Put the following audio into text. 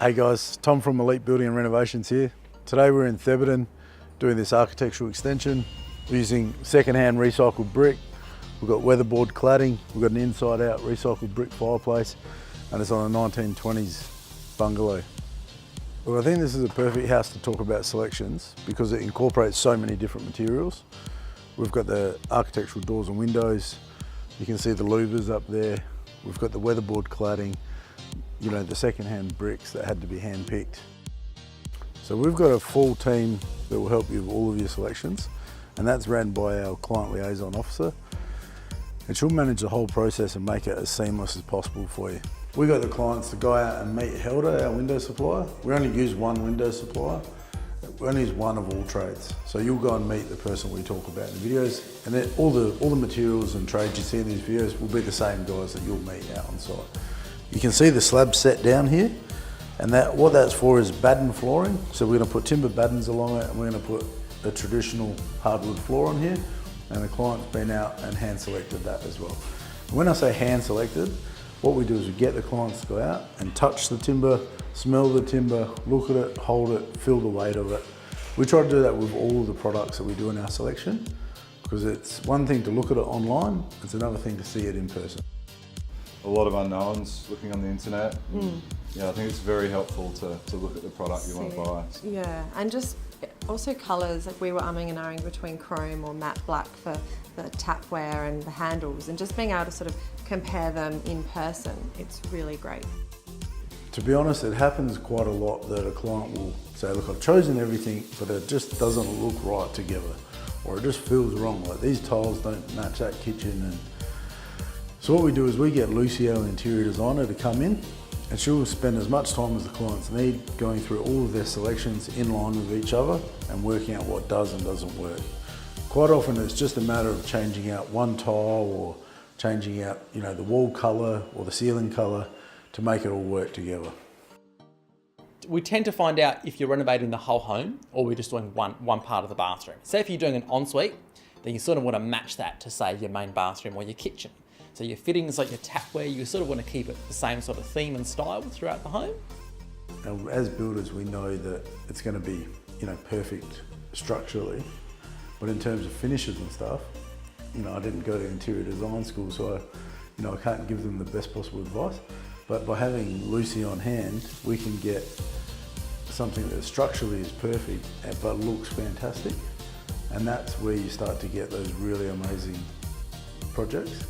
Hey guys, Tom from Elite Building and Renovations here. Today we're in Theberton doing this architectural extension. We're using second-hand recycled brick. We've got weatherboard cladding, we've got an inside-out recycled brick fireplace, and it's on a 1920s bungalow. Well, I think this is a perfect house to talk about selections because it incorporates so many different materials. We've got the architectural doors and windows. You can see the louvers up there. We've got the weatherboard cladding, you know, the second-hand bricks that had to be hand-picked. So we've got a full team that will help you with all of your selections, and that's ran by our client liaison officer. And she'll manage the whole process and make it as seamless as possible for you. We got the clients to go out and meet Helder, our window supplier. We only use one window supplier. We only use one of all trades. So you'll go and meet the person we talk about in the videos, and then all the materials and trades you see in these videos will be the same guys that you'll meet out on site. You can see the slab set down here, and what that's for is batten flooring. So we're going to put timber battens along it, and we're going to put a traditional hardwood floor on here, and the client's been out and hand selected that as well. When I say hand selected, what we do is we get the clients to go out and touch the timber, smell the timber, look at it, hold it, feel the weight of it. We try to do that with all of the products that we do in our selection, because it's one thing to look at it online, it's another thing to see it in person. A lot of unknowns looking on the internet. Yeah, I think it's very helpful to look at the product you want to buy. Yeah, and just also colours, like we were umming and ahhing between chrome or matte black for the tapware and the handles, and just being able to sort of compare them in person, it's really great. To be honest, it happens quite a lot that a client will say, look, I've chosen everything, but it just doesn't look right together, or it just feels wrong, like these tiles don't match that kitchen. And so what we do is we get Lucy, our interior designer, to come in, and she'll spend as much time as the clients need going through all of their selections in line with each other and working out what does and doesn't work. Quite often it's just a matter of changing out one tile or changing out, you know, the wall colour or the ceiling colour to make it all work together. We tend to find out if you're renovating the whole home or we're just doing one part of the bathroom. Say if you're doing an ensuite, then you sort of want to match that to say your main bathroom or your kitchen. So your fittings, like your tapware, you sort of want to keep it the same sort of theme and style throughout the home. And as builders, we know that it's going to be, you know, perfect structurally, but in terms of finishes and stuff, you know, I didn't go to interior design school, so I can't give them the best possible advice. But by having Lucy on hand, we can get something that structurally is perfect, but looks fantastic. And that's where you start to get those really amazing projects.